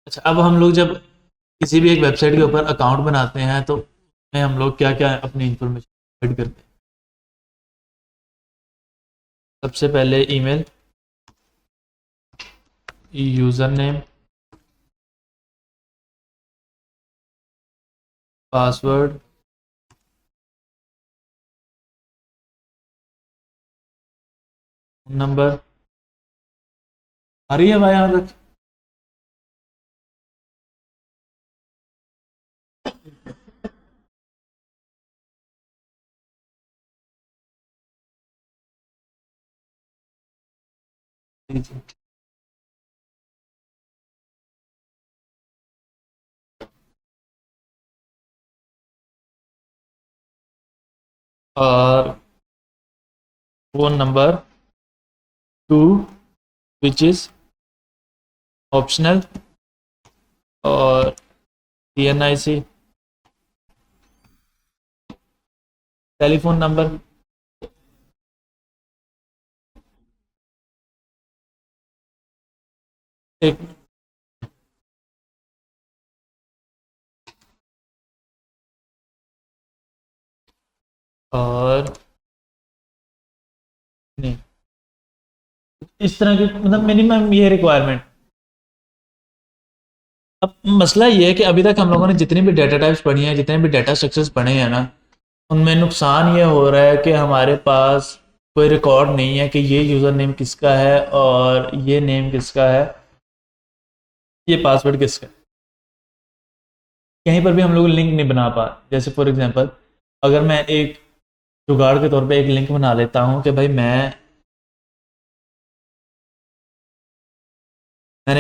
अच्छा, अब हम लोग जब किसी भी एक वेबसाइट के ऊपर अकाउंट बनाते हैं तो उसमें हम लोग क्या क्या अपनी इंफॉर्मेशन ऐड करते हैं। सबसे पहले email, user name, password, number. आ रही है भाई यहाँ तक? जी जी। और phone number 2 which is optional, और TNIC, टेलीफोन नंबर। एक और नहीं, इस तरह की मतलब मिनिमम ये रिक्वायरमेंट। अब मसला ये है कि अभी तक हम लोगों ने जितनी भी डेटा टाइप्स पढ़ी हैं, जितने भी डेटा स्ट्रक्चर्स पढ़े हैं ना, उनमें नुकसान ये हो रहा है कि हमारे पास कोई रिकॉर्ड नहीं है कि ये यूज़र नेम किसका है और ये नेम किसका है, ये पासवर्ड किसका है। कहीं पर भी हम लोग लिंक नहीं बना पा। जैसे फॉर एग्जांपल, अगर मैं एक जुगाड़ के तौर पे एक लिंक बना लेता हूँ कि भाई मैंने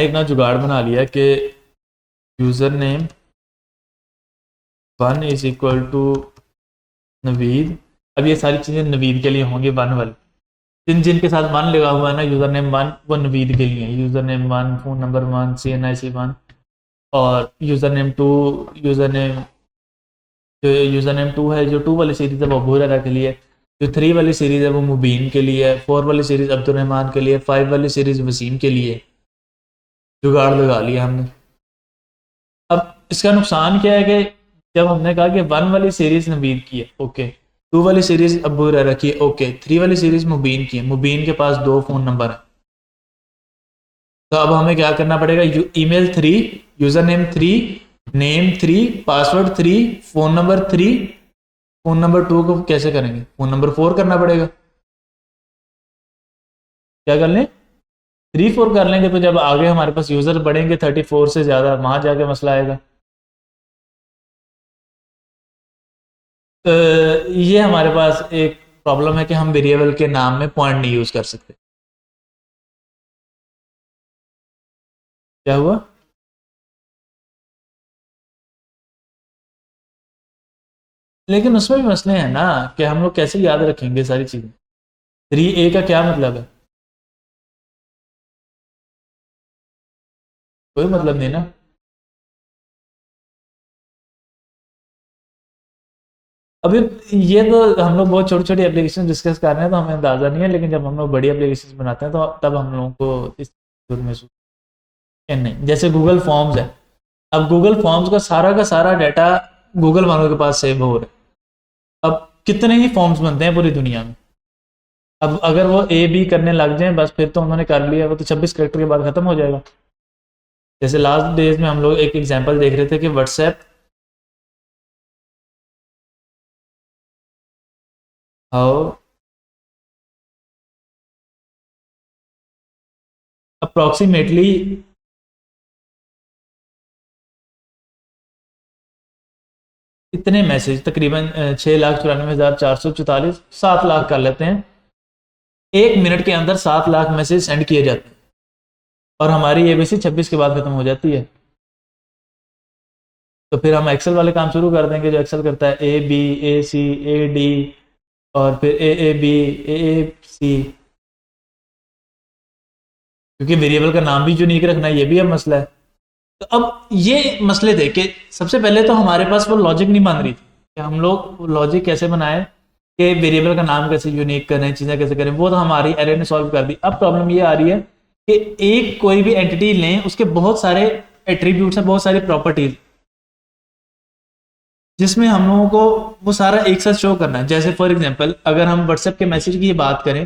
एक ना जुगाड़ बना लिया कि user name 1 is equal to Naveed. अब ये सारी चीज़ें नवीद के लिए होंगी, वन वाली। जिनके साथ वन लगा हुआ है ना, यूज़र नेम वन, वो नवीद के लिए है। User name one, phone number one, CNIC one. और user name two, user name जो यूज़र नेम टू है, जो टू वाली सीरीज़ है वो अबू हुरैरा के लिए। जो थ्री वाली सीरीज़ है वो मुबीन के लिए है। फोर वाली सीरीज़ अब्दुलरहमान के लिए। फाइव वाली सीरीज़ वसीम के लिए। जुगाड़ लगा लिया हमने। अब इसका नुकसान क्या है कि जब हमने कहा कि वन वाली सीरीज़ नवीद की है, ओके, टू वाली सीरीज़ अबू हुरैरा की है, ओके, थ्री वाली सीरीज़ मुबीन की है, मुबीन के पास दो फ़ोन नंबर है। तो अब हमें क्या करना पड़ेगा? Email 3, user name 3, password 3, phone number 3। Phone number 2 को कैसे करेंगे? फ़ोन नंबर 4 करना पड़ेगा। क्या कर लें? 3 4 कर लेंगे तो जब आगे हमारे पास यूज़र बढ़ेंगे 34 से ज़्यादा, वहाँ जाके मसला आएगा। तो ये हमारे पास एक प्रॉब्लम है कि हम वेरिएबल के नाम में पॉइंट नहीं यूज़ कर सकते। क्या हुआ? लेकिन उसमें भी मसले हैं ना कि हम लोग कैसे याद रखेंगे सारी चीज़ें। 3A का क्या मतलब है? कोई मतलब नहीं ना। अभी ये तो हम लोग बहुत छोटी छोटी एप्लीकेशन डिस्कस कर रहे हैं तो हमें अंदाज़ा नहीं है, लेकिन जब हम लोग बड़ी एप्लीकेशन बनाते हैं तो तब हम लोगों को इस जरूर महसूस नहीं। जैसे गूगल फॉर्म्स है। अब गूगल फॉर्म्स का सारा डाटा गूगल वालों के पास सेव हो रहा है। अब कितने ही फॉर्म्स बनते हैं पूरी दुनिया में। अब अगर वो A B करने लग जाए बस फिर तो उन्होंने कर लिया, वो तो 26 करेक्टर के बाद खत्म हो जाएगा। जैसे लास्ट डेज में हम लोग एक एग्जांपल देख रहे थे कि व्हाट्सएप हाउ अप्रोक्सीमेटली इतने मैसेज, तकरीबन 6,94,444, 7 लाख कर लेते हैं, 1 मिनट के अंदर 7 लाख मैसेज सेंड किए जाते हैं। और हमारी ABC 26 के बाद खत्म हो जाती है। तो फिर हम एक्सेल वाले काम शुरू कर देंगे, जो एक्सेल करता है AB AC AD और फिर AAB AAC। क्योंकि वेरिएबल का नाम भी यूनिक रखना है, ये भी अब मसला है। तो अब ये मसले थे कि सबसे पहले तो हमारे पास वो लॉजिक नहीं बन रही थी कि हम लोग लॉजिक कैसे बनाए कि वेरिएबल का नाम कैसे यूनिक करें, चीज़ें कैसे करें। वो तो हमारी एरे ने सॉल्व कर दी। अब प्रॉब्लम ये आ रही है कि एक कोई भी एंटिटी लें, उसके बहुत सारे एट्रीब्यूट्स हैं, बहुत सारी प्रॉपर्टीज, जिसमें हम लोगों को वो सारा एक साथ शो करना है। जैसे फॉर एग्जांपल अगर हम व्हाट्सएप के मैसेज की बात करें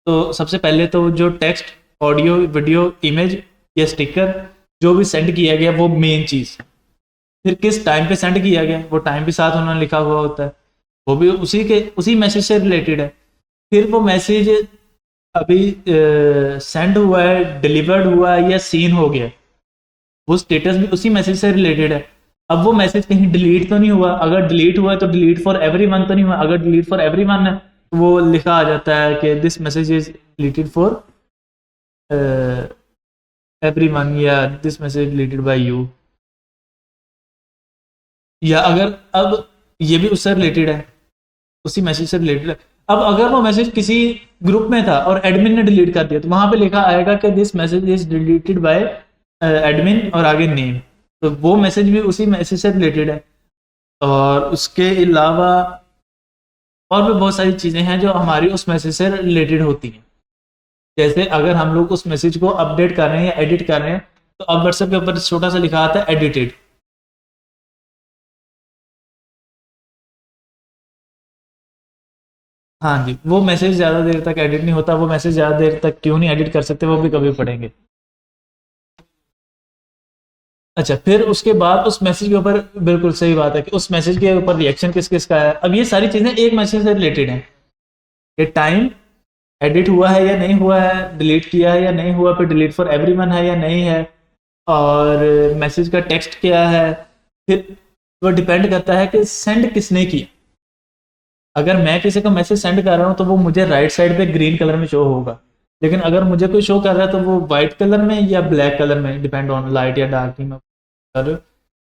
तो सबसे पहले तो जो टेक्स्ट, ऑडियो, वीडियो, इमेज या स्टिकर जो भी सेंड किया गया वो मेन चीज़, फिर किस टाइम पे सेंड किया गया वो टाइम भी साथ उन्होंने लिखा हुआ होता है, वो भी उसी मैसेज से रिलेटेड है। फिर वो मैसेज अभी सेंड हुआ है, डिलीवर्ड हुआ है या सीन हो गया, वो स्टेटस भी उसी मैसेज से रिलेटेड है। अब वो मैसेज कहीं डिलीट तो नहीं हुआ, अगर डिलीट हुआ है तो डिलीट फॉर एवरीवन तो नहीं हुआ, अगर डिलीट फॉर एवरीवन है तो वो लिखा आ जाता है कि this message is deleted for everyone या this message deleted by you. या अगर अब ये भी उससे रिलेटेड है, उसी मैसेज से रिलेटेड है। अब अगर वो मैसेज किसी ग्रुप में था और एडमिन ने डिलीट कर दिया तो वहां पे लिखा आएगा कि this message is deleted bye admin और आगे नेम, तो वो मैसेज भी उसी मैसेज से रिलेटेड है। और उसके अलावा और भी बहुत सारी चीज़ें हैं जो हमारी उस मैसेज से रिलेटेड होती हैं। जैसे अगर हम लोग उस मैसेज को अपडेट कर रहे हैं या एडिट कर रहे हैं तो अब व्हाट्सएप के ऊपर छोटा सा लिखा आता है एडिटेड। हाँ जी, वो मैसेज ज़्यादा देर तक एडिट नहीं होता, वो मैसेज ज़्यादा देर तक क्यों नहीं एडिट कर सकते वो भी कभी पढ़ेंगे। अच्छा, फिर उसके बाद उस मैसेज के ऊपर, बिल्कुल सही बात है कि उस मैसेज के ऊपर रिएक्शन किस किस का है। अब ये सारी चीज़ें एक मैसेज से रिलेटेड हैं कि टाइम एडिट हुआ है या नहीं हुआ है, डिलीट किया है या नहीं हुआ, फिर डिलीट फॉर एवरीवन है या नहीं है, और मैसेज का टेक्स्ट क्या है। फिर वो डिपेंड करता है कि सेंड किसने किया। अगर मैं किसी को मैसेज सेंड कर रहा हूँ तो वो मुझे राइट साइड पे ग्रीन कलर में शो होगा, लेकिन अगर मुझे कोई शो कर रहा है तो वो वाइट कलर में या ब्लैक कलर में, डिपेंड ऑन लाइट या डार्क में कर,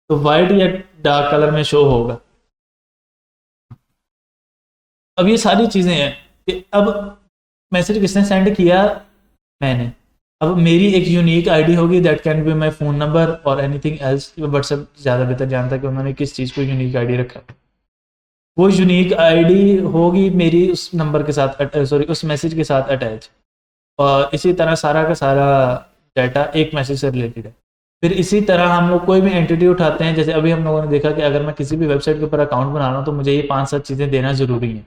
तो वाइट या डार्क कलर में शो होगा। अब ये सारी चीज़ें हैं कि अब मैसेज किसने सेंड किया, मैंने। अब मेरी एक यूनिक आईडी होगी, that can be my phone number और एनीथिंग एल्स। व्हाट्सएप ज़्यादा बेहतर जानता है कि उन्होंने किस चीज़ को यूनिक आईडी रखा। वो यूनिक आईडी होगी मेरी उस नंबर के साथ, सॉरी उस मैसेज के साथ अटैच, और इसी तरह सारा का सारा डाटा एक मैसेज से रिलेटेड है। फिर इसी तरह हम लोग कोई भी एंटिटी उठाते हैं, जैसे अभी हम लोगों ने देखा कि अगर मैं किसी भी वेबसाइट के ऊपर अकाउंट बना रहा हूँ तो मुझे ये 5-7 चीज़ें देना ज़रूरी है।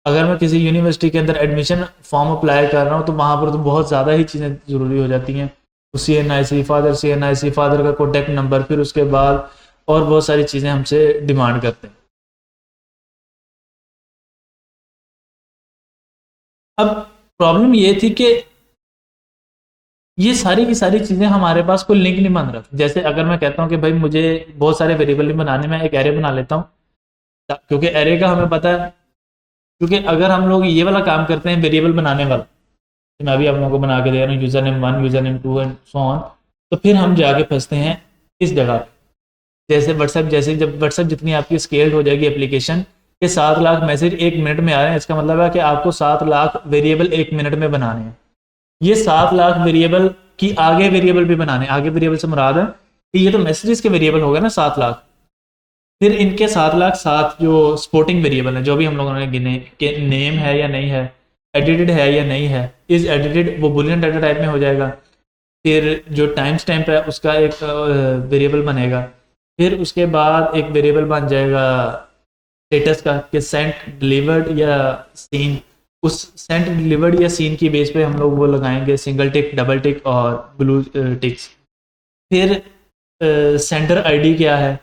अगर मैं किसी यूनिवर्सिटी के अंदर एडमिशन फॉर्म अप्लाई कर रहा हूँ तो वहाँ पर तो बहुत ज़्यादा ही चीज़ें ज़रूरी हो जाती हैं। तो CNIC फादर का कॉन्टैक्ट नंबर, फिर उसके बाद और बहुत सारी चीज़ें हमसे डिमांड करते हैं। अब प्रॉब्लम ये थी कि ये सारी की सारी चीज़ें हमारे पास कोई लिंक नहीं बन रहा। जैसे अगर मैं कहता हूँ कि भाई मुझे बहुत सारे वेरिएबल नहीं बनाने, में एक एरे बना लेता हूँ, क्योंकि एरे का हमें पता है, क्योंकि अगर हम लोग ये वाला काम करते हैं वेरिएबल बनाने वाला, तो मैं अभी आप लोगों को बना के दे रहा हूँ user name 1, user name 2 and so on, तो फिर हम जाके फंसते हैं इस जगह पे। जैसे व्हाट्सएप, जैसे जब व्हाट्सएप जितनी आपकी स्केल्ड हो जाएगी एप्लीकेशन के 7 लाख मैसेज 1 मिनट में आ रहे हैं, इसका मतलब है कि आपको 7 लाख वेरिएबल 1 मिनट में बनाने हैं। ये 7 लाख वेरिएबल की आगे वेरिएबल भी बनाने, आगे वेरिएबल से मुराद है कि ये तो मैसेजेस के वेरिएबल हो गए ना 7 लाख, फिर इनके 7 लाख 7 जो स्पोर्टिंग वेरिएबल है जो भी हम लोगों ने गिने कि नेम है या नहीं है, एडिटेड है या नहीं है, इज एडिटेड वो बुलियन डाटा टाइप में हो जाएगा। फिर जो टाइम स्टैम्प है उसका एक वेरिएबल बनेगा। फिर उसके बाद एक वेरिएबल बन जाएगा स्टेटस का कि सेंट, डिलीवर्ड या सीन। उस सेंट, डिलीवर्ड या सीन की बेस पे हम लोग वो लगाएंगे सिंगल टिक, डबल टिक और ब्लू टिक्स। फिर सेंडर आईडी क्या है।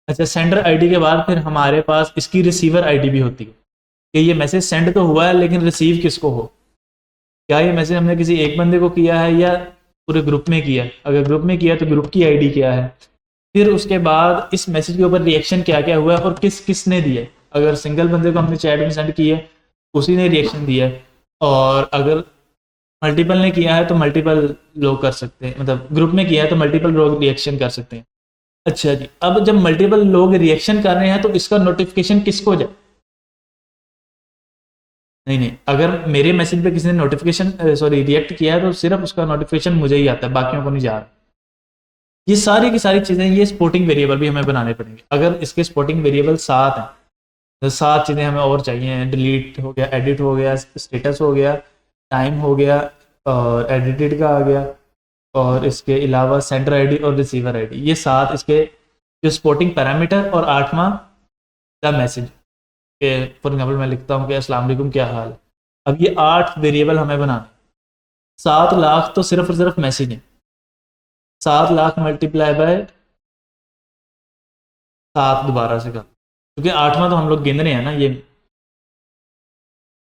अच्छा, सेंडर आईडी के बाद फिर हमारे पास इसकी रिसीवर आईडी भी होती है कि ये मैसेज सेंड तो हुआ है लेकिन रिसीव किसको हो, क्या ये मैसेज हमने किसी एक बंदे को किया है या पूरे ग्रुप में किया। अगर ग्रुप में किया तो ग्रुप की आईडी क्या है। फिर उसके बाद इस मैसेज के ऊपर रिएक्शन क्या क्या हुआ है और किस किसने दिया है। अगर सिंगल बंदे को हमने चैट में सेंड किया है उसी ने रिएक्शन दिया है, और अगर मल्टीपल ने किया है तो मल्टीपल लोग कर सकते हैं, मतलब ग्रुप में किया है तो मल्टीपल लोग रिएक्शन कर सकते हैं। अच्छा जी, अब जब मल्टीपल लोग रिएक्शन कर रहे हैं तो इसका नोटिफिकेशन किसको जाए। नहीं नहीं, अगर मेरे मैसेज पे किसी ने नोटिफिकेशन सॉरी रिएक्ट किया है तो सिर्फ उसका नोटिफिकेशन मुझे ही आता है, बाकियों को नहीं जा रहा। ये सारी की सारी चीज़ें, ये स्पोर्टिंग वेरिएबल भी हमें बनाने पड़ेंगे। अगर इसके स्पोर्टिंग वेरिएबल 7 हैं तो 7 चीज़ें हमें और चाहिए। डिलीट हो गया, एडिट हो गया, स्टेटस हो गया, टाइम हो गया और एडिटेड का आ गया, और इसके अलावा सेंडर आईडी और रिसीवर आईडी, ये 7 इसके जो सपोर्टिंग पैरामीटर, और 8वां द मैसेज के फॉर एग्जाम्पल मैं लिखता हूँ कि अस्सलाम वालेकुम क्या हाल है। अब ये 8 वेरिएबल हमें बनाने, 7 लाख तो सिर्फ और सिर्फ मैसेज है। 7 लाख मल्टीप्लाई बाय 7 दोबारा से कर, क्योंकि 8वां तो हम लोग गिन रहे हैं ना। ये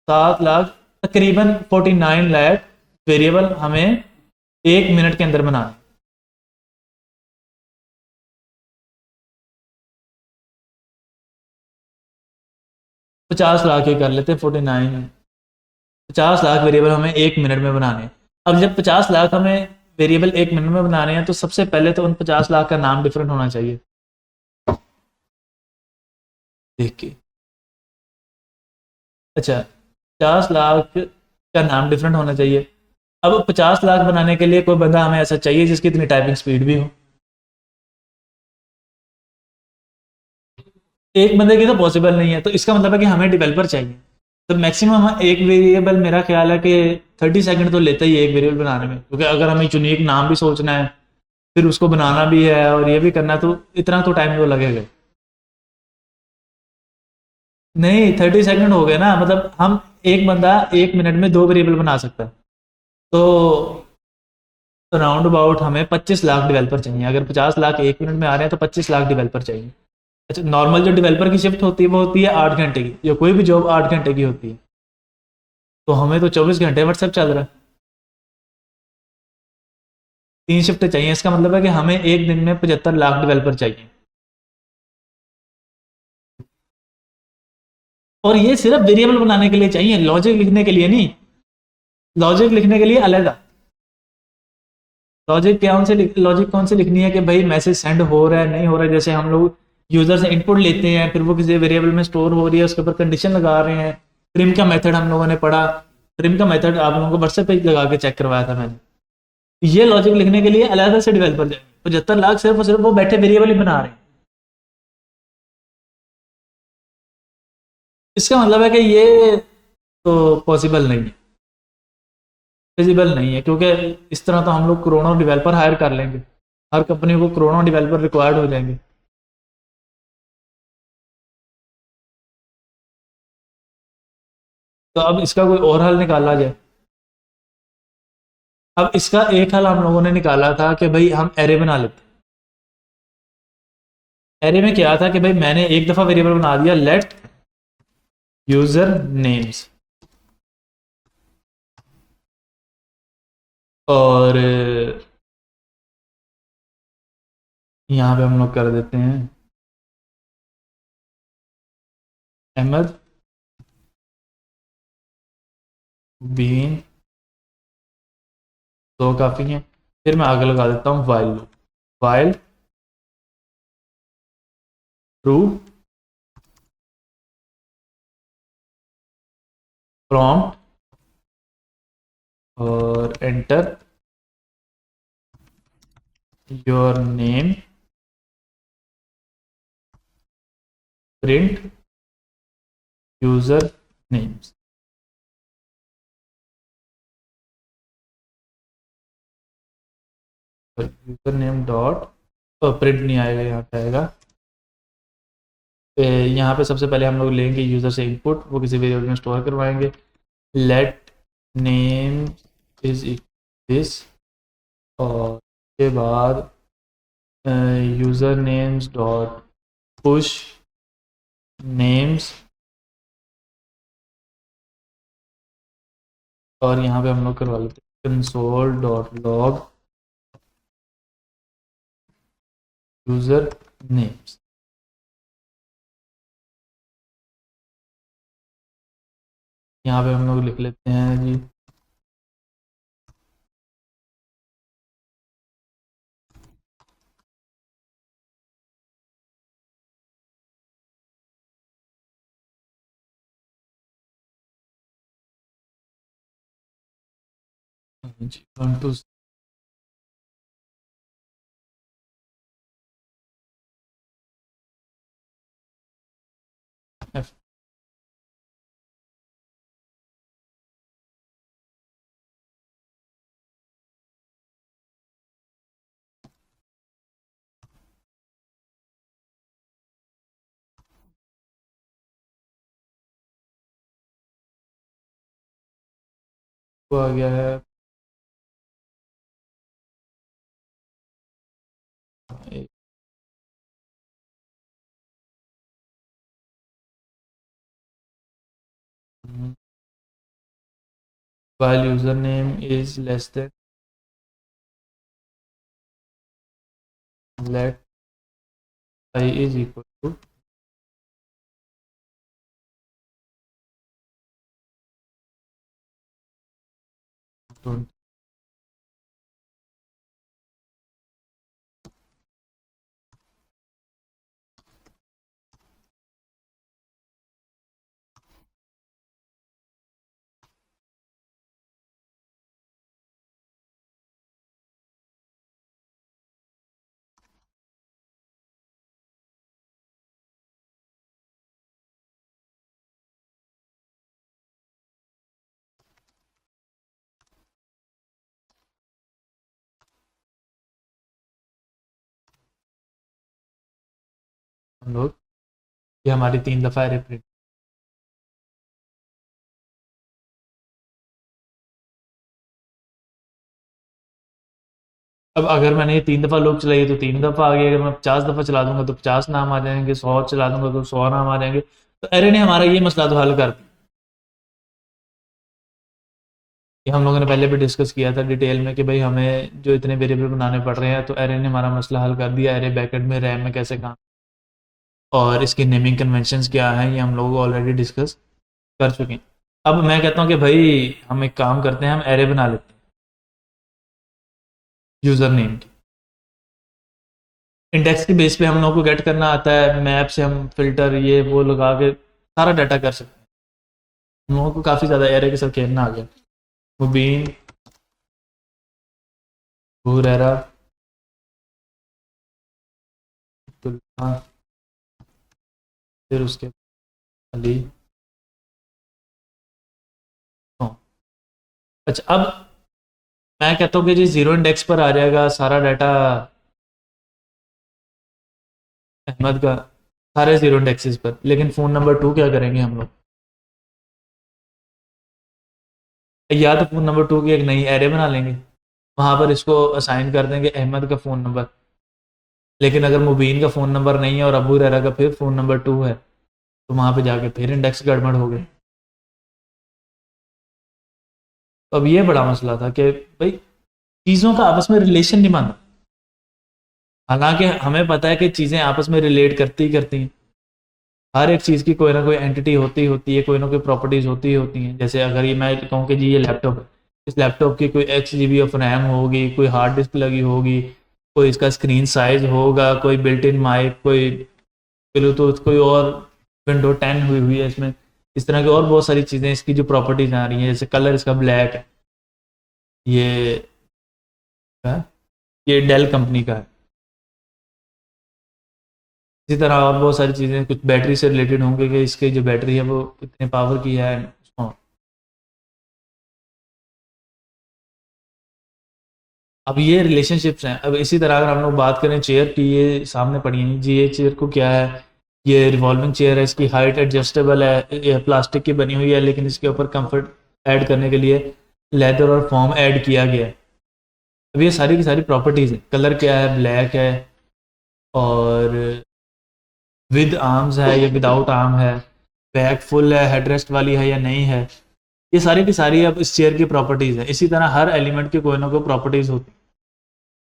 7 लाख तकरीबन 49 लाख वेरिएबल हमें 1 मिनट के अंदर बनाने। 50 लाख ही कर लेते हैं, 49, 50 लाख वेरिएबल हमें 1 मिनट में बनाने हैं। अब जब 50 लाख हमें वेरिएबल 1 मिनट में बनाने हैं, तो सबसे पहले तो उन 50 लाख का नाम डिफरेंट होना चाहिए। देख के, अच्छा, 50 लाख का नाम डिफरेंट होना चाहिए। अब 50 लाख बनाने के लिए कोई बंदा हमें ऐसा चाहिए जिसकी इतनी टाइपिंग स्पीड भी हो। एक बंदे की तो पॉसिबल नहीं है, तो इसका मतलब है कि हमें डेवलपर चाहिए। तो मैक्सिमम एक वेरिएबल मेरा ख्याल है कि 30 सेकंड तो लेता ही है एक वेरिएबल बनाने में, क्योंकि अगर हमें यूनिक नाम भी सोचना है, फिर उसको बनाना भी है और ये भी करना है, तो इतना तो टाइम तो लगेगा। नहीं, 30 सेकंड हो गए ना, मतलब हम एक बंदा 1 मिनट में 2 वेरिएबल बना सकता है। तो राउंड अबाउट हमें 25 लाख डेवलपर चाहिए। अगर 50 लाख 1 मिनट में आ रहे हैं तो 25 लाख डेवलपर चाहिए। अच्छा, नॉर्मल जो डेवलपर की शिफ्ट होती है वो होती है 8 घंटे की, जो कोई भी जॉब 8 घंटे की होती है। तो हमें तो 24 घंटे व्हाट्सएप चल रहा है। 3 शिफ्ट चाहिए, इसका मतलब है कि हमें एक दिन में 75 लाख डेवलपर चाहिए। और ये सिर्फ वेरिएबल बनाने के लिए चाहिए, लॉजिक लिखने के लिए नहीं। लॉजिक लिखने के लिए अलग है। लॉजिक कौन से लिखनी है कि भाई मैसेज सेंड हो रहा है नहीं हो रहा है, जैसे हम लोग यूजर से इनपुट लेते हैं, फिर वो किसी वेरिएबल में स्टोर हो रही है, उसके ऊपर कंडीशन लगा रहे हैं। ट्रिम का मेथड हम लोगों ने पढ़ा। ट्रिम का मेथड आप लोगों को व्हाट्सएप पे लगा के चेक करवाया था मैंने। ये लॉजिक लिखने के लिए अलग से डेवलपर चाहिए। 75 लाख सिर्फ और सिर्फ वो बैठे वेरिएबल ही बना रहे हैं। इसका मतलब है कि ये तो पॉसिबल नहीं है, फिजिबल नहीं है, क्योंकि इस तरह तो हम लोग करोड़ों डेवलपर हायर कर लेंगे। हर कंपनी को करोड़ों डेवलपर रिक्वायर्ड हो जाएंगे। तो अब इसका कोई और हल निकाला जाए। अब इसका एक हल हम लोगों ने निकाला था कि भाई हम एरे बना लेते। एरे में क्या था कि भाई मैंने एक दफा वेरिएबल बना दिया, लेट यूजर नेम्स, और यहाँ पे हम लोग कर देते हैं अहमद बीन, दो काफ़ी हैं। फिर मैं आगे लगा देता हूँ while loop, while true prompt, और enter your name, print user names. User name dot, print नहीं आएगा, यहाँ पे आएगा। यहाँ पे सबसे पहले हम लोग लेंगे यूजर से इनपुट, वो किसी वेरिएबल में स्टोर करवाएंगे। लेट नेम इज दिस, और उसके बाद user names dot push names, और यहाँ पे हम लोग करवा लेते हैं console dot log user names. यहाँ पे हम लोग लिख लेते हैं जी जी 1 to F। वो आ गया है while username is less than let I is equal to 20. हम लोग ये हमारी 3 दफ़ा एरे प्रिंट। अब अगर मैंने ये 3 दफ़ा लूप चलाई है तो 3 दफ़ा आ गई, अगर मैं 50 दफ़ा चला दूंगा तो 50 नाम आ जाएंगे, 100 चला दूंगा तो 100 नाम आ जाएंगे। तो एरे ने हमारा ये मसला तो हल कर दिया। ये हम लोगों ने पहले भी डिस्कस किया था डिटेल में कि भाई हमें जो इतने वेरिएबल बनाने पड़ रहे हैं, तो एरे ने हमारा मसला हल कर दिया। एरे बैकेट में रैम में कैसे काम और इसकी नेमिंग कन्वेंशंस क्या हैं, ये हम लोग ऑलरेडी डिस्कस कर चुके हैं। अब मैं कहता हूँ कि भाई हम एक काम करते हैं, हम एरे बना लेते हैं यूज़र नेम की। इंडेक्स के बेस पे हम लोगों को गेट करना आता है, मैप से हम फिल्टर ये वो लगा के सारा डाटा कर सकते हैं। हम लोगों को काफ़ी ज़्यादा एरे के साथ खेलना आ गया। मुबीन हुरैरा अब्दुल्ला, फिर उसके अली। हाँ। अच्छा, अब मैं कहता हूँ कि जी जीरो इंडेक्स पर आ जाएगा सारा डाटा अहमद का, सारे जीरो इंडेक्सेस पर, लेकिन फ़ोन नंबर 2 क्या करेंगे हम लोग? या तो फ़ोन नंबर 2 की एक नई एरे बना लेंगे, वहाँ पर इसको असाइन कर देंगे अहमद का फ़ोन नंबर। लेकिन अगर मुबीन का फ़ोन नंबर नहीं है और अबू रहरा का फिर फ़ोन नंबर 2 है, तो वहाँ पे जाके फिर इंडेक्स गड़बड़ हो गए। तो अब ये बड़ा मसला था कि भाई चीज़ों का आपस में रिलेशन नहीं बनता। हालांकि हमें पता है कि चीज़ें आपस में रिलेट करती ही करती हैं। हर एक चीज़ की कोई ना कोई एंटिटी होती ही होती है, कोई ना कोई प्रॉपर्टीज़ होती ही होती हैं। जैसे अगर ये मैं कहूँ कि जी ये लैपटॉप है, इस लैपटॉप की कोई XGB ऑफ रैम होगी, कोई हार्ड डिस्क लगी होगी, कोई इसका स्क्रीन साइज होगा, कोई बिल्ट इन माइक, कोई ब्लूटूथ, कोई और विंडो 10 हुई हुई है इसमें। इस तरह की और बहुत सारी चीज़ें इसकी जो प्रॉपर्टीज़ आ रही हैं, जैसे कलर इसका ब्लैक है, ये है, ये डेल कंपनी का है। इसी तरह और बहुत सारी चीज़ें कुछ बैटरी से रिलेटेड होंगे कि इसकी जो बैटरी है वो कितने पावर की है। हाँ, अब ये रिलेशनशिप्स हैं। अब इसी तरह अगर हम लोग बात करें चेयर की, ये सामने पड़ी है जी, ये चेयर को क्या है, ये रिवॉल्विंग चेयर है, इसकी हाइट एडजस्टेबल है, ये प्लास्टिक की बनी हुई है, लेकिन इसके ऊपर कंफर्ट ऐड करने के लिए लेदर और फॉर्म ऐड किया गया है। अब ये सारी की सारी प्रॉपर्टीज़ हैं। कलर क्या है, ब्लैक है, और विद आर्म्स है या विदाउट आर्म है, बैक फुल है, हेडरेस्ट वाली है या नहीं है, ये सारी की सारी अब इस चेयर की प्रॉपर्टीज़ है। इसी तरह हर एलिमेंट की कोई ना कोई प्रॉपर्टीज़ होती है।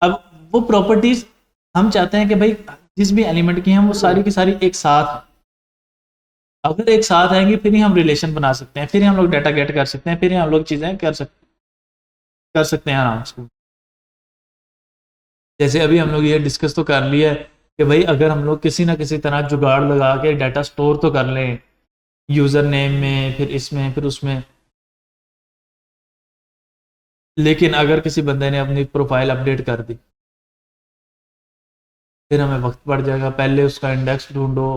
अब वो प्रॉपर्टीज़ हम चाहते हैं कि भाई जिस भी एलिमेंट की हैं वो सारी की सारी एक साथ हैं। अगर एक साथ आएंगी फिर ही हम रिलेशन बना सकते हैं, फिर ही हम लोग डाटा गेट कर सकते हैं, फिर ही हम लोग चीज़ें कर सकते हैं आराम से। जैसे अभी हम लोग ये डिस्कस तो कर लिया है कि भाई अगर हम लोग किसी ना किसी तरह जुगाड़ लगा के डाटा स्टोर तो कर लें यूज़र नेम में, फिर इसमें, फिर उसमें, लेकिन अगर किसी बंदे ने अपनी प्रोफाइल अपडेट कर दी, फिर हमें वक्त पड़ जाएगा। पहले उसका इंडेक्स ढूंढो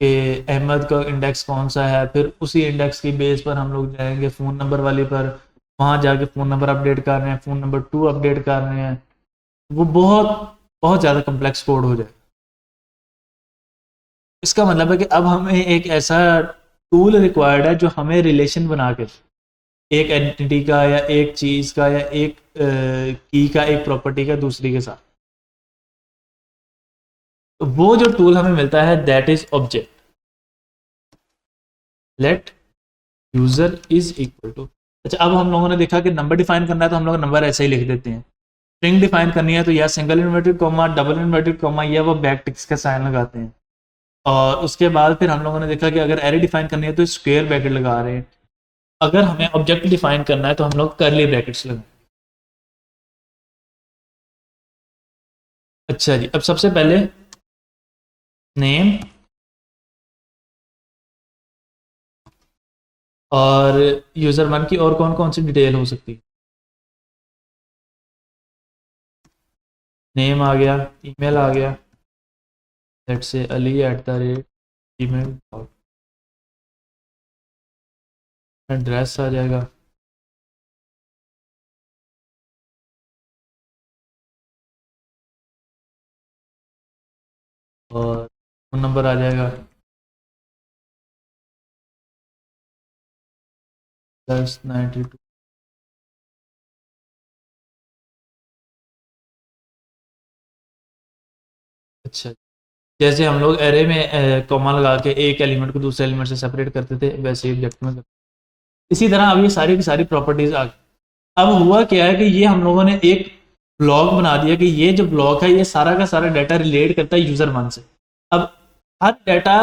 कि अहमद का इंडेक्स कौन सा है, फिर उसी इंडेक्स की बेस पर हम लोग जाएंगे फ़ोन नंबर वाली पर, वहाँ जाके फ़ोन नंबर अपडेट कर रहे हैं, फ़ोन नंबर 2 अपडेट कर रहे हैं। वो बहुत बहुत ज़्यादा कम्प्लेक्स कोड हो जाए। इसका मतलब है कि अब हमें एक ऐसा टूल रिक्वायर्ड है जो हमें रिलेशन बना के एक एंटिटी का या एक चीज का या एक की का एक प्रॉपर्टी का दूसरी के साथ। तो वो जो टूल हमें मिलता है that is object. Let user is equal to, अच्छा अब हम लोगों ने देखा कि नंबर डिफाइन करना है तो हम लोग नंबर ऐसे ही लिख देते हैं। स्ट्रिंग डिफाइन करनी है तो या single inverted comma, double inverted comma, या वो बैक टिक्स का साइन लगाते हैं। और उसके बाद फिर हम लोगों ने देखा कि अगर एरे डिफाइन करनी है तो स्क्वायर ब्रैकेट लगा रहे हैं। अगर हमें ऑब्जेक्ट डिफाइन करना है तो हम लोग कर्ली ब्रैकेट्स लगाएं। अच्छा जी, अब सबसे पहले नेम और यूजर वन की और कौन कौन सी डिटेल हो सकती है। नेम आ गया, ईमेल आ गया, लेट्स से ali@gmail.com, एड्रेस आ जाएगा, और फोन नंबर आ जाएगा +92। अच्छा, जैसे हम लोग एरे में कॉमा लगा के एक एलिमेंट को दूसरे एलिमेंट से सेपरेट करते थे वैसे ही ऑब्जेक्ट में करते। इसी तरह अब ये सारी की सारी प्रॉपर्टीज आ गई। अब हुआ क्या है कि ये हम लोगों ने एक ब्लॉक बना दिया कि ये जो ब्लॉक है ये सारा का सारा डाटा रिलेट करता है यूजर वन से। अब हर डाटा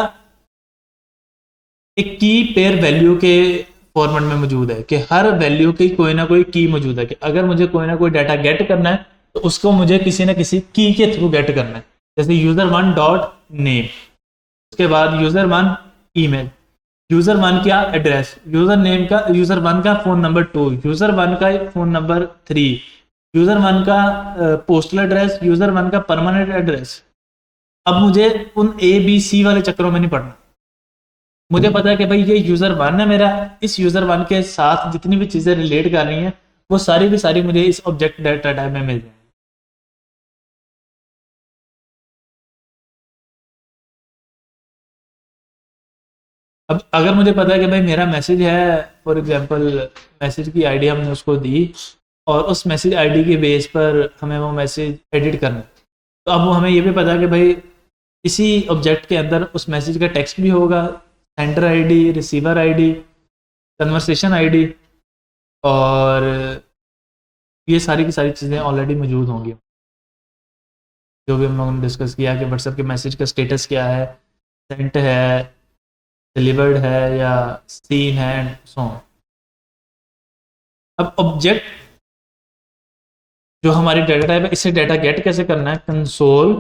एक की पेयर वैल्यू के फॉर्मेट में मौजूद है कि हर वैल्यू की कोई ना कोई की मौजूद है कि अगर मुझे कोई ना कोई डाटा गेट करना है तो उसको मुझे किसी ना किसी की के थ्रू गेट करना है। जैसे यूजर वन डॉट नेम, उसके बाद user one email, user one का एड्रेस, यूजर नेम का, यूजर वन का फोन नंबर 2, यूजर वन का फोन नंबर 3, यूजर वन का पोस्टल एड्रेस, यूजर वन का परमानेंट एड्रेस। अब मुझे उन ए बी सी वाले चक्करों में नहीं पड़ना। मुझे पता है कि भाई ये यूजर वन है मेरा, इस यूजर वन के साथ जितनी भी चीजें रिलेट कर रही हैं वो सारी की सारी मुझे इस ऑब्जेक्ट डाटा टाइप में मिल जाएगी। अब अगर मुझे पता है कि भाई मेरा मैसेज है, फॉर एग्जांपल मैसेज की आईडी हमने उसको दी और उस मैसेज आईडी के बेस पर हमें वो मैसेज एडिट करना है, तो अब वो हमें ये भी पता है कि भाई इसी ऑब्जेक्ट के अंदर उस मैसेज का टेक्स्ट भी होगा, sender ID, receiver ID, conversation ID, और ये सारी की सारी चीज़ें ऑलरेडी मौजूद होंगी। जो भी हम लोगों ने डिस्कस किया कि व्हाट्सएप के मैसेज का स्टेटस क्या है, सेंट है, डिलीवर्ड है या सीन है एंड सो ऑन। अब ऑब्जेक्ट जो हमारी डाटा टाइप है इससे डाटा गेट कैसे करना है, कंसोल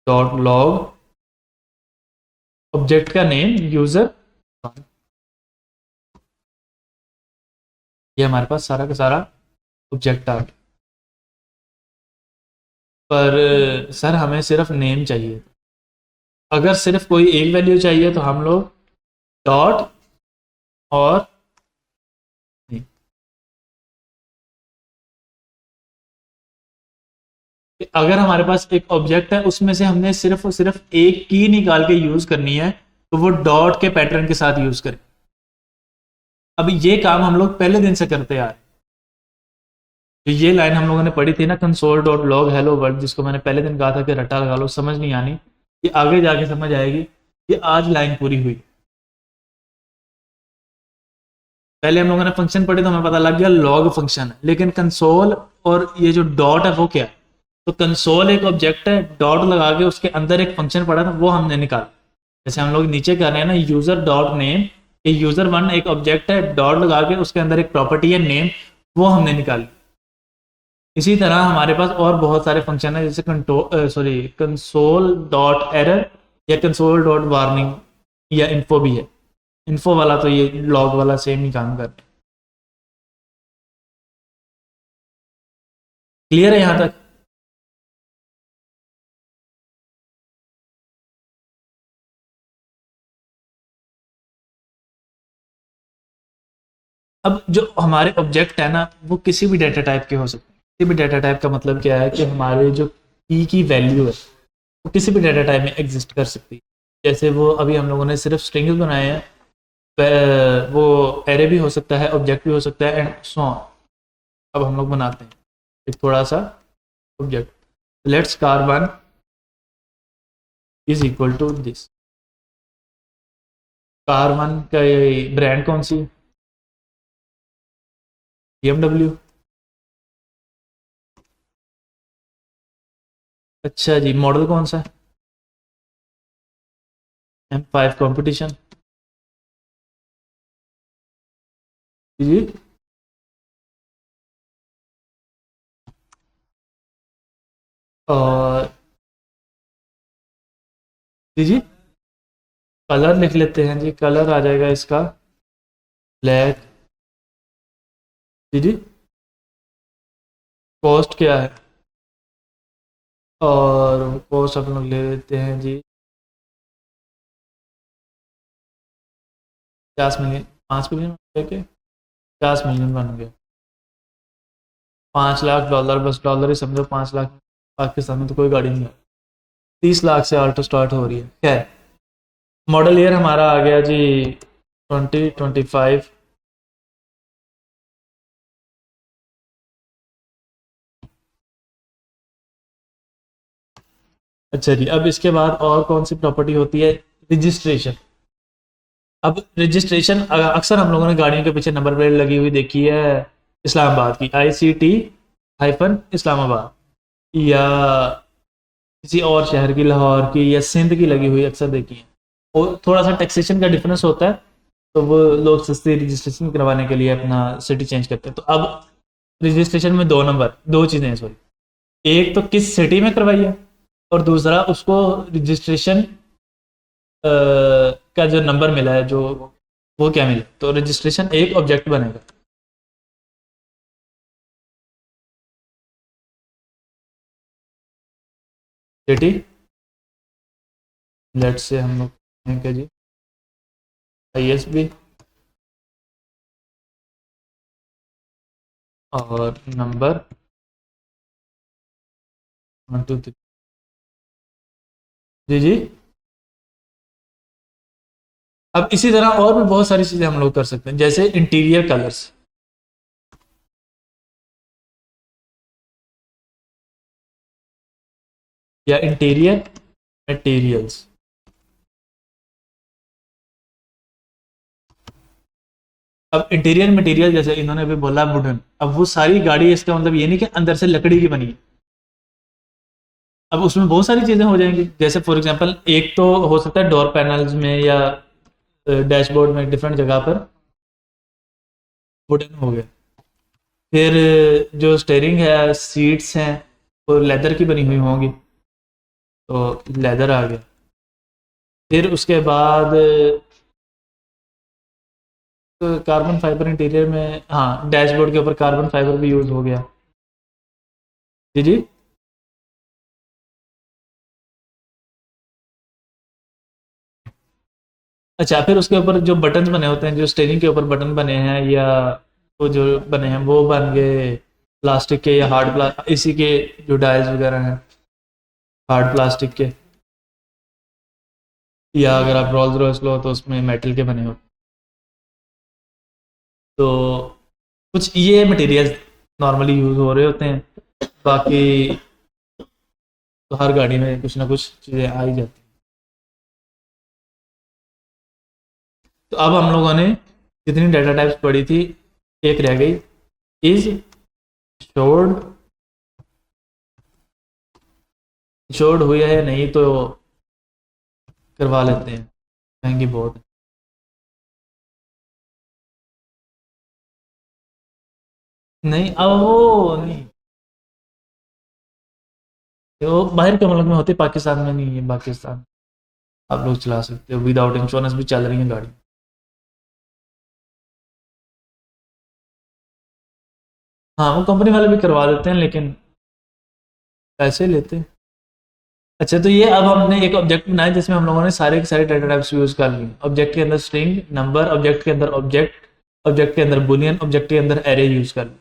डॉट लॉग ऑब्जेक्ट का नेम यूजर, ये हमारे पास सारा का सारा ऑब्जेक्ट आ गया। पर सर हमें सिर्फ नेम चाहिए, अगर सिर्फ कोई एक वैल्यू चाहिए तो हम लोग डॉट और name। अगर हमारे पास एक ऑब्जेक्ट है उसमें से हमने सिर्फ और सिर्फ एक की निकाल के यूज करनी है तो वो डॉट के पैटर्न के साथ यूज करें। अब ये काम हम लोग पहले दिन से करते आ रहे हैं। तो ये लाइन हम लोगों ने पढ़ी थी ना, console dot log hello world, जिसको मैंने पहले दिन कहा था कि रट्टा लगा लो, समझ नहीं आनी, ये आगे जाके समझ आएगी। ये आज लाइन पूरी हुई। पहले हम लोगों ने फंक्शन पढ़े तो हमें पता लग गया लॉग फंक्शन है, लेकिन कंसोल और ये जो डॉट है वो क्या है। तो कंसोल एक ऑब्जेक्ट है, डॉट लगा के उसके अंदर एक फंक्शन पड़ा था वो हमने निकाला। जैसे हम लोग नीचे कर रहे हैं ना, यूजर डॉट नेम, ये यूजर वन एक ऑब्जेक्ट है, डॉट लगा के उसके अंदर एक प्रॉपर्टी है नेम, वो हमने निकाली। इसी तरह हमारे पास और बहुत सारे फंक्शन है, जैसे कंसोल डॉट एरर या कंसोल डॉट वार्निंग या इन्फो भी है। इन्फो वाला तो ये लॉग वाला सेम ही काम कर, क्लियर है यहाँ तक। अब जो हमारे ऑब्जेक्ट है ना वो किसी भी डेटा टाइप के हो सकते हैं। किसी भी डेटा टाइप का मतलब क्या है कि हमारे जो की वैल्यू है वो किसी भी डेटा टाइप में एग्जिस्ट कर सकती है। जैसे वो अभी हम लोगों ने सिर्फ स्ट्रिंग्स बनाए हैं, वो एरे भी हो सकता है, ऑब्जेक्ट भी हो सकता है, एंड सो ऑन। अब हम लोग बनाते हैं एक थोड़ा सा ऑब्जेक्ट। लेट्स कार1 इज इक्वल टू दिस। कार1 का ब्रांड कौन सी? BMW। अच्छा जी, मॉडल कौन सा है? M5 competition. जी और जी कलर लिख लेते हैं जी, कलर आ जाएगा इसका ब्लैक। जी कॉस्ट क्या है? और कॉस्ट हम लोग ले लेते हैं जी 50 मिलियन, 5 मिलियन लेके 50 मिलियन बन गए। $5 लाख, बस डॉलर ही समझो, 5 लाख। पाकिस्तान में तो कोई गाड़ी नहीं है। 30 लाख से ऑल्टो स्टार्ट हो रही है। खैर, मॉडल ईयर हमारा आ गया जी 2025। अच्छा जी, अब इसके बाद और कौन सी प्रॉपर्टी होती है? रजिस्ट्रेशन। अब रजिस्ट्रेशन अक्सर हम लोगों ने गाड़ियों के पीछे नंबर प्लेट लगी हुई देखी है, इस्लामाबाद की ICT-इस्लामाबाद, या किसी और शहर की, लाहौर की या सिंध की लगी हुई अक्सर देखी है। और थोड़ा सा टैक्सेशन का डिफरेंस होता है, तो वो लोग सस्ती रजिस्ट्रेशन करवाने के लिए अपना सिटी चेंज करते हैं। तो अब रजिस्ट्रेशन में दो चीज़ें हैं, सॉरी। एक तो किस सिटी में करवाई है, और दूसरा उसको रजिस्ट्रेशन का जो नंबर मिला है, जो वो क्या मिला, तो रजिस्ट्रेशन एक ऑब्जेक्ट बनेगा। सिटी, लेट से हम लोग कहेंगे जी ISB, और नंबर 1 2 3। जी जी। अब इसी तरह और भी बहुत सारी चीज़ें हम लोग कर सकते हैं, जैसे इंटीरियर कलर्स, या इंटीरियर मटेरियल्स। अब इंटीरियर मटेरियल जैसे इन्होंने अभी बोला वुडन, अब वो सारी गाड़ी, इसका मतलब ये नहीं कि अंदर से लकड़ी की बनी है। अब उसमें बहुत सारी चीज़ें हो जाएंगी, जैसे फॉर एग्जांपल एक तो हो सकता है डोर पैनल्स में या डैशबोर्ड में डिफरेंट जगह पर वुडन हो गया। फिर जो स्टेयरिंग है, सीट्स हैं, वो लेदर की बनी हुई होंगी, तो लेदर आ गया। फिर उसके बाद कार्बन फाइबर इंटीरियर में, हाँ, डैशबोर्ड के ऊपर कार्बन फाइबर भी यूज़ हो गया। जी जी। अच्छा, फिर उसके ऊपर जो बटन बने होते हैं, जो स्टेयरिंग के ऊपर बटन बने हैं, या वो जो बने हैं वो बन गए प्लास्टिक के या इसी के, जो डायल्स वगैरह हैं हार्ड प्लास्टिक के, या अगर आप रोल्स रॉयस लो तो उसमें मेटल के बने हो। तो कुछ ये मटेरियल नॉर्मली यूज़ हो रहे होते हैं, बाकी तो हर गाड़ी में कुछ ना कुछ चीज़ें आ ही जाती हैं। तो अब हम लोगों ने जितनी डाटा टाइप्स पढ़ी थी, एक रह गई, इज शोर्ड। शोर्ड हुई है या नहीं, तो करवा लेते हैं, महंगी बहुत है। नहीं, अब वो नहीं, वो बाहर के मुल्क में होती है, पाकिस्तान में नहीं है। पाकिस्तान आप लोग चला सकते हो, विदाउट इंश्योरेंस भी चल रही है गाड़ी। हाँ, वो कंपनी वाले भी करवा देते हैं, लेकिन पैसे लेते हैं। अच्छा, तो ये अब हमने एक ऑब्जेक्ट बनाया जिसमें हम लोगों ने सारे के सारे डाटा टाइप्स यूज कर लिए। ऑब्जेक्ट के अंदर स्ट्रिंग, नंबर, ऑब्जेक्ट के अंदर ऑब्जेक्ट, ऑब्जेक्ट के अंदर बुलियन, ऑब्जेक्ट के अंदर एरे यूज कर लिए।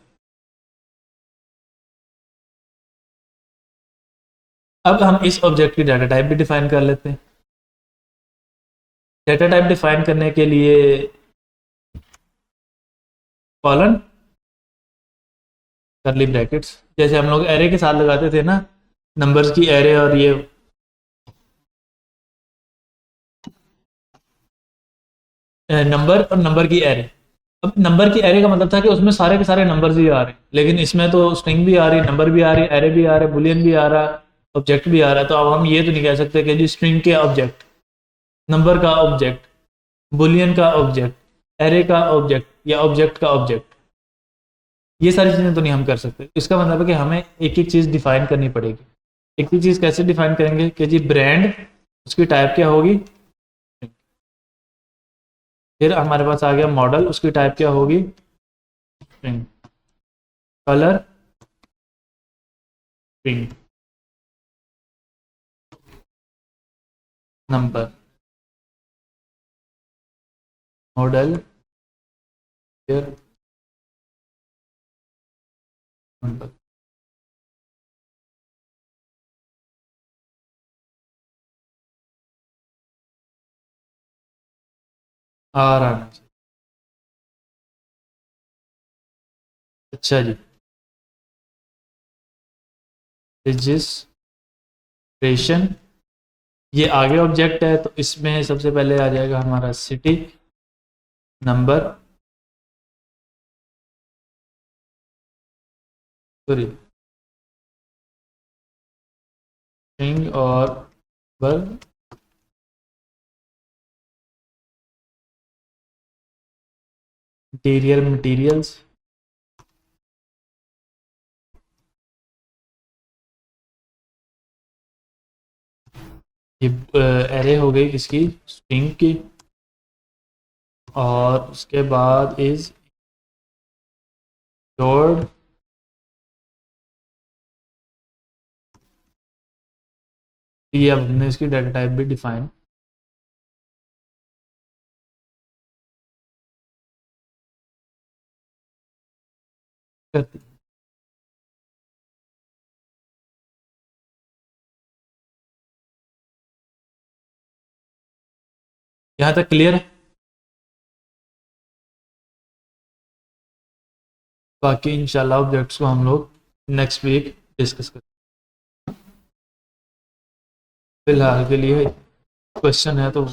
अब हम इस ऑब्जेक्ट की डाटा टाइप भी डिफाइन कर लेते हैं। डाटा टाइप डिफाइन करने के लिए कॉलन करली ब्रैकेट्स, जैसे हम लोग एरे के साथ लगाते थे ना, नंबर्स की एरे, और ये नंबर और नंबर की एरे। अब नंबर की एरे का मतलब था कि उसमें सारे के सारे नंबर्स ही आ रहे हैं, लेकिन इसमें तो स्ट्रिंग भी आ रही, नंबर भी आ रही, एरे भी आ रहा है, बुलियन भी आ रहा, ऑब्जेक्ट भी आ रहा है। तो अब हम ये तो नहीं कह सकते कि जी स्ट्रिंग के ऑब्जेक्ट, नंबर का ऑब्जेक्ट, बुलियन का ऑब्जेक्ट, एरे का ऑब्जेक्ट, या ऑब्जेक्ट का ऑब्जेक्ट, ये सारी चीज़ें तो नहीं हम कर सकते। इसका मतलब है कि हमें एक एक चीज़ डिफाइन करनी पड़ेगी। एक एक चीज़ कैसे डिफाइन करेंगे कि जी ब्रांड, उसकी टाइप क्या होगी, फिर हमारे पास आ गया मॉडल, उसकी टाइप क्या होगी, string, colour string, number model, फिर नंबर। आर आना चाहिए। अच्छा जी, रजिस्ट्रेशन, ये आगे ऑब्जेक्ट है, तो इसमें सबसे पहले आ जाएगा हमारा सिटी, नंबर, सॉरी स्ट्रिंग और नंबर, इंटीरियर मटेरियल्स, ये एरे हो गई इसकी स्ट्रिंग की, और उसके बाद इज stored, ये अब हमने इसकी डाटा टाइप भी डिफाइन कर दी। यहाँ तक क्लियर है? बाकी इंशाल्लाह ऑब्जेक्ट्स को हम लोग नेक्स्ट वीक डिस्कस करें। फिलहाल के लिए क्वेश्चन है तो